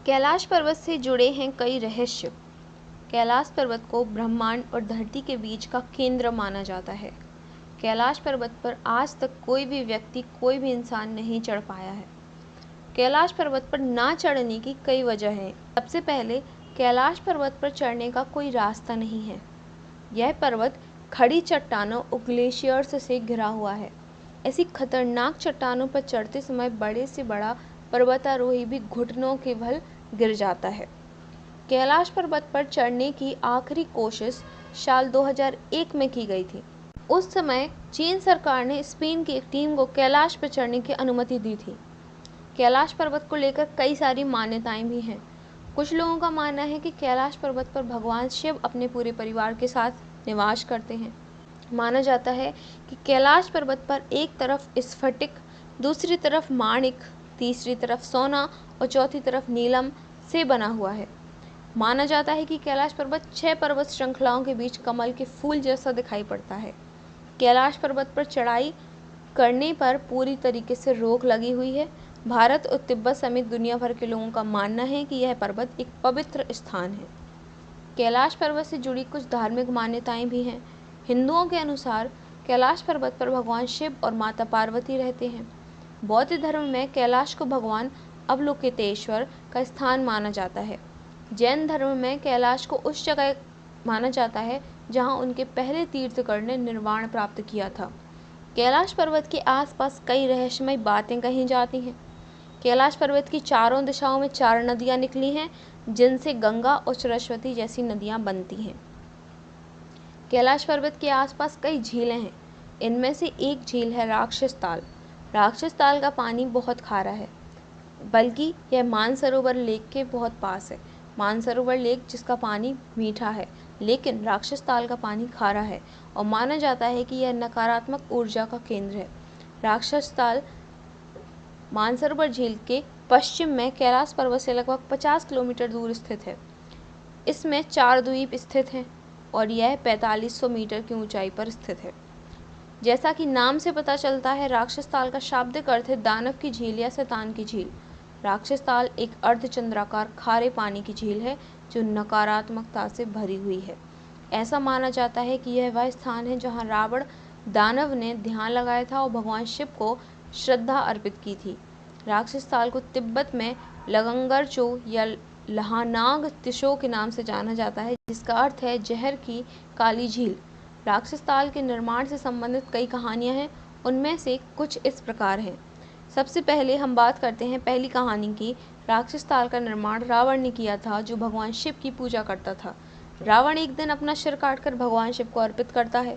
कैलाश पर्वत से जुड़े हैं कई रहस्य। कैलाश पर्वत को ब्रह्मांड और धरती के बीच का केंद्र माना जाता है। कैलाश पर्वत पर आज तक कोई भी व्यक्ति, कोई भी इंसान नहीं चढ़ पाया है। कैलाश पर्वत पर ना चढ़ने की कई वजह हैं। सबसे पहले, कैलाश पर्वत पर चढ़ने का कोई रास्ता नहीं है। यह पर्वत खड़ी चट्टानों और ग्लेशियर्स से घिरा हुआ है। ऐसी खतरनाक चट्टानों पर चढ़ते समय बड़े से बड़ा पर्वतारोही भी घुटनों के बल गिर जाता है। कैलाश पर्वत पर चढ़ने की आखिरी कोशिश साल 2001 में की गई थी। उस समय चीन सरकार ने स्पेन की एक टीम को कैलाश पर चढ़ने की अनुमति दी थी। कैलाश पर्वत को लेकर कई सारी मान्यताएं भी हैं। कुछ लोगों का मानना है कि कैलाश पर्वत पर भगवान शिव अपने पूरे परिवार के साथ निवास करते हैं। माना जाता है कि कैलाश पर्वत पर एक तरफ स्फटिक, दूसरी तरफ माणिक, तीसरी तरफ सोना और चौथी तरफ नीलम से बना हुआ है। माना जाता है कि कैलाश पर्वत 6 पर्वत श्रृंखलाओं के बीच कमल के फूल जैसा दिखाई पड़ता है। कैलाश पर्वत पर चढ़ाई करने पर पूरी तरीके से रोक लगी हुई है। भारत और तिब्बत समेत दुनिया भर के लोगों का मानना है कि यह पर्वत एक पवित्र स्थान है। कैलाश पर्वत से जुड़ी कुछ धार्मिक मान्यताएं भी हैं। हिंदुओं के अनुसार कैलाश पर्वत पर भगवान शिव और माता पार्वती रहते हैं। बौद्ध धर्म में कैलाश को भगवान अवलोकितेश्वर का स्थान माना जाता है। जैन धर्म में कैलाश को उस जगह माना जाता है जहां उनके पहले तीर्थंकर ने निर्वाण प्राप्त किया था। कैलाश पर्वत के आसपास कई रहस्यमय बातें कही जाती हैं। कैलाश पर्वत की चारों दिशाओं में 4 नदियां निकली हैं, जिनसे गंगा और सरस्वती जैसी नदियां बनती हैं। कैलाश पर्वत के आसपास कई झीलें हैं। इनमें से एक झील है राक्षस ताल। राक्षस ताल का पानी बहुत खारा है, बल्कि यह मानसरोवर लेक के बहुत पास है। मानसरोवर लेक जिसका पानी मीठा है, लेकिन राक्षस ताल का पानी खारा है और माना जाता है कि यह नकारात्मक ऊर्जा का केंद्र है। राक्षस ताल मानसरोवर झील के पश्चिम में कैलाश पर्वत से लगभग 50 किलोमीटर दूर स्थित है। इसमें 4 द्वीप स्थित हैं और यह 4500 मीटर की ऊंचाई पर स्थित है। जैसा कि नाम से पता चलता है, राक्षस ताल का शाब्दिक अर्थ है दानव की झील या शैतान की झील। राक्षस ताल एक अर्धचंद्राकार खारे पानी की झील है जो नकारात्मकता से भरी हुई है। ऐसा माना जाता है कि यह वह स्थान है जहां रावण दानव ने ध्यान लगाया था और भगवान शिव को श्रद्धा अर्पित की थी। राक्षस ताल को तिब्बत में लगंगरचो या लहानाग तिशो के नाम से जाना जाता है, जिसका अर्थ है जहर की काली झील। राक्षस ताल के निर्माण से संबंधित कई कहानियां हैं। उनमें से कुछ इस प्रकार हैं। सबसे पहले हम बात करते हैं पहली कहानी की। राक्षस ताल का निर्माण रावण ने किया था, जो भगवान शिव की पूजा करता था। रावण एक दिन अपना सिर काटकर भगवान शिव को अर्पित करता है।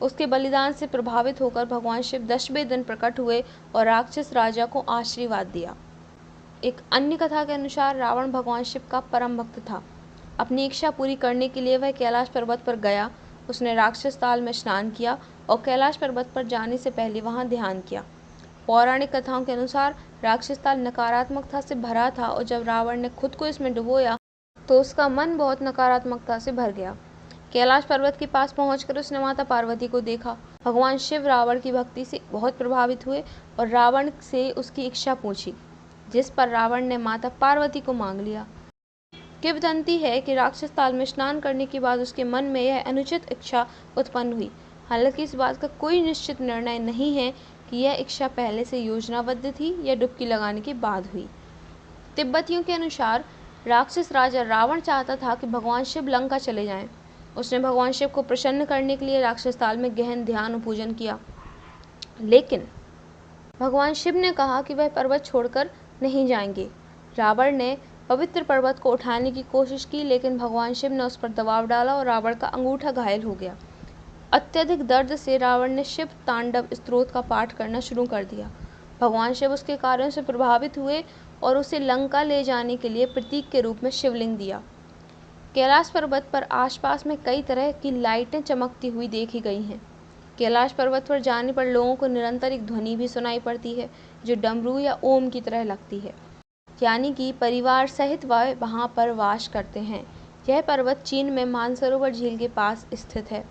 उसके बलिदान से प्रभावित होकर भगवान शिव 10वें दिन प्रकट हुए और राक्षस राजा को आशीर्वाद दिया। एक अन्य कथा के अनुसार रावण भगवान शिव का परम भक्त था। अपनी इच्छा पूरी करने के लिए वह कैलाश पर्वत पर गया। उसने राक्षस ताल में स्नान किया और कैलाश पर्वत पर जाने से पहले वहां ध्यान किया। पौराणिक कथाओं के अनुसार राक्षस ताल नकारात्मकता से भरा था और जब रावण ने खुद को इसमें डुबोया तो उसका मन बहुत नकारात्मकता से भर गया। कैलाश पर्वत के पास पहुंचकर उसने माता पार्वती को देखा। भगवान शिव रावण की भक्ति से बहुत प्रभावित हुए और रावण से उसकी इच्छा पूछी, जिस पर रावण ने माता पार्वती को मांग लिया। किंवदंती है कि राक्षस ताल में स्नान करने के बाद उसके मन में यह अनुचित इच्छा उत्पन्न हुई। हालांकि इस बात का कोई निश्चित निर्णय नहीं है कि यह इच्छा पहले से योजनाबद्ध थी या डुबकी लगाने के बाद हुई। तिब्बतियों के अनुसार राक्षस राजा रावण चाहता था कि भगवान शिव लंका चले जाएं। उसने भगवान शिव को प्रसन्न करने के लिए राक्षस ताल में गहन ध्यान और पूजन किया, लेकिन भगवान शिव ने कहा कि वह पर्वत छोड़कर नहीं जाएंगे। रावण ने पवित्र पर्वत को उठाने की कोशिश की, लेकिन भगवान शिव ने उस पर दबाव डाला और रावण का अंगूठा घायल हो गया। अत्यधिक दर्द से रावण ने शिव तांडव स्तोत्र का पाठ करना शुरू कर दिया। भगवान शिव उसके कार्यों से प्रभावित हुए और उसे लंका ले जाने के लिए प्रतीक के रूप में शिवलिंग दिया। कैलाश पर्वत पर आसपास में कई तरह की लाइटें चमकती हुई देखी गई हैं। कैलाश पर्वत पर जाने पर लोगों को निरंतर एक ध्वनि भी सुनाई पड़ती है, जो डमरू या ओम की तरह लगती है, यानी कि परिवार सहित वह वहां पर वास करते हैं। यह पर्वत चीन में मानसरोवर झील के पास स्थित है।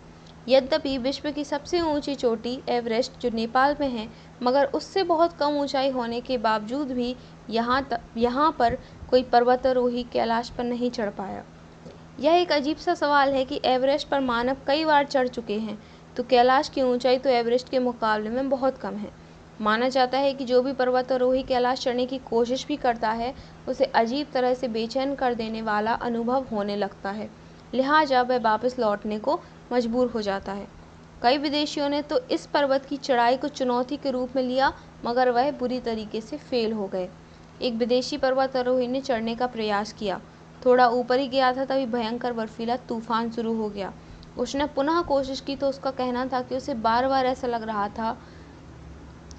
यद्यपि विश्व की सबसे ऊंची चोटी एवरेस्ट जो नेपाल में है, मगर उससे बहुत कम ऊंचाई होने के बावजूद भी यहाँ पर कोई पर्वतारोही कैलाश पर नहीं चढ़ पाया। यह एक अजीब सा सवाल है कि एवरेस्ट पर मानव कई बार चढ़ चुके हैं, तो कैलाश की ऊंचाई तो एवरेस्ट के मुकाबले में बहुत कम है। माना जाता है कि जो भी पर्वतारोही कैलाश चढ़ने की कोशिश भी करता है, उसे अजीब तरह से बेचैन कर देने वाला अनुभव होने लगता है, लिहाजा वह वापस लौटने को मजबूर हो जाता है। कई विदेशियों ने तो इस पर्वत की चढ़ाई को चुनौती के रूप में लिया, मगर वह बुरी तरीके से फेल हो गए। एक विदेशी पर्वतारोही ने चढ़ने का प्रयास किया। थोड़ा ऊपर ही गया था तभी भयंकर बर्फीला तूफान शुरू हो गया। उसने पुनः कोशिश की तो उसका कहना था कि उसे बार बार ऐसा लग रहा था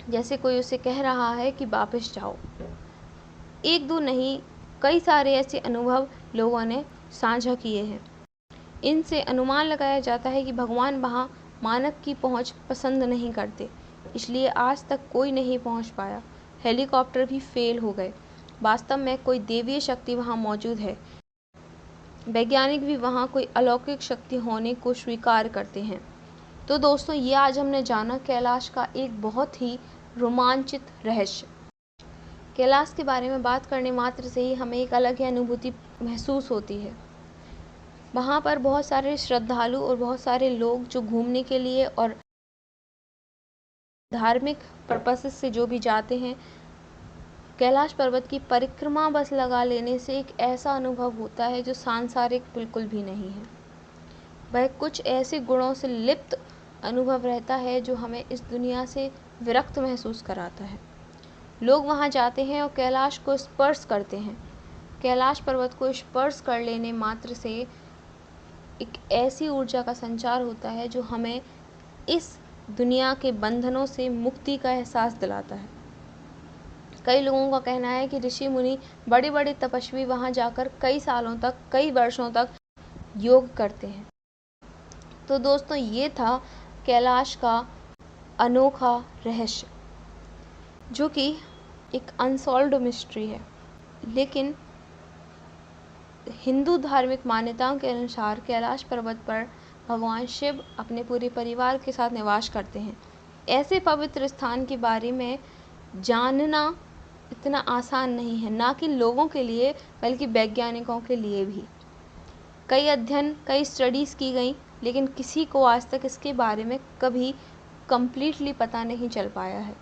जैसे कोई उसे कह रहा है कि वापस जाओ। एक दो नहीं, कई सारे ऐसे अनुभव लोगों ने साझा किए हैं। इनसे अनुमान लगाया जाता है कि भगवान वहाँ मानव की पहुँच पसंद नहीं करते, इसलिए आज तक कोई नहीं पहुँच पाया। हेलीकॉप्टर भी फेल हो गए। वास्तव में कोई दैवीय शक्ति वहाँ मौजूद है। वैज्ञानिक भी वहाँ कोई अलौकिक शक्ति होने को स्वीकार करते हैं। तो दोस्तों, ये आज हमने जाना कैलाश का एक बहुत ही रोमांचित रहस्य। कैलाश के बारे में बात करने मात्र से ही हमें एक अलग ही अनुभूति महसूस होती है। वहाँ पर बहुत सारे श्रद्धालु और बहुत सारे लोग जो घूमने के लिए और धार्मिक पर्पसेस से जो भी जाते हैं, कैलाश पर्वत की परिक्रमा बस लगा लेने से एक ऐसा अनुभव होता है जो सांसारिक बिल्कुल भी नहीं है। वह कुछ ऐसे गुणों से लिप्त अनुभव रहता है जो हमें इस दुनिया से विरक्त महसूस कराता है। लोग वहाँ जाते हैं और कैलाश को स्पर्श करते हैं। कैलाश पर्वत को स्पर्श कर लेने मात्र से एक ऐसी ऊर्जा का संचार होता है जो हमें इस दुनिया के बंधनों से मुक्ति का एहसास दिलाता है। कई लोगों का कहना है कि ऋषि मुनि बड़े बड़े तपस्वी वहाँ जाकर कई सालों तक, कई वर्षों तक योग करते हैं। तो दोस्तों, ये था कैलाश का अनोखा रहस्य, जो कि एक अनसॉल्व्ड मिस्ट्री है। लेकिन हिंदू धार्मिक मान्यताओं के अनुसार कैलाश पर्वत पर भगवान शिव अपने पूरे परिवार के साथ निवास करते हैं। ऐसे पवित्र स्थान के बारे में जानना इतना आसान नहीं है, ना कि लोगों के लिए बल्कि वैज्ञानिकों के लिए भी। कई अध्ययन, कई स्टडीज़ की गई, लेकिन किसी को आज तक इसके बारे में कभी कंप्लीटली पता नहीं चल पाया है।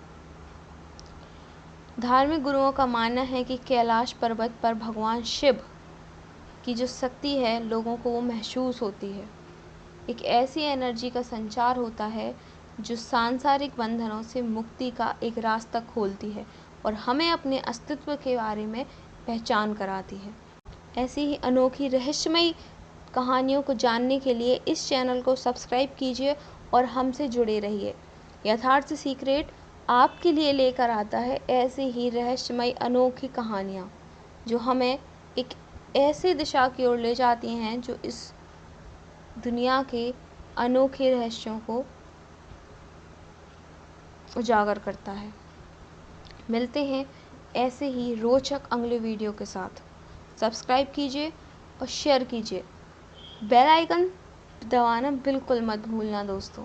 धार्मिक गुरुओं का मानना है कि कैलाश पर्वत पर भगवान शिव की जो शक्ति है, लोगों को वो महसूस होती है। एक ऐसी एनर्जी का संचार होता है जो सांसारिक बंधनों से मुक्ति का एक रास्ता खोलती है और हमें अपने अस्तित्व के बारे में पहचान कराती है। ऐसी ही अनोखी रहस्यमयी कहानियों को जानने के लिए इस चैनल को सब्सक्राइब कीजिए और हमसे जुड़े रहिए। यथार्थ सीक्रेट आपके लिए लेकर आता है ऐसी ही रहस्यमयी अनोखी कहानियाँ, जो हमें एक ऐसी दिशा की ओर ले जाती हैं जो इस दुनिया के अनोखे रहस्यों को उजागर करता है। मिलते हैं ऐसे ही रोचक अगले वीडियो के साथ। सब्सक्राइब कीजिए और शेयर कीजिए। बेल आइकन दबाना बिल्कुल मत भूलना दोस्तों।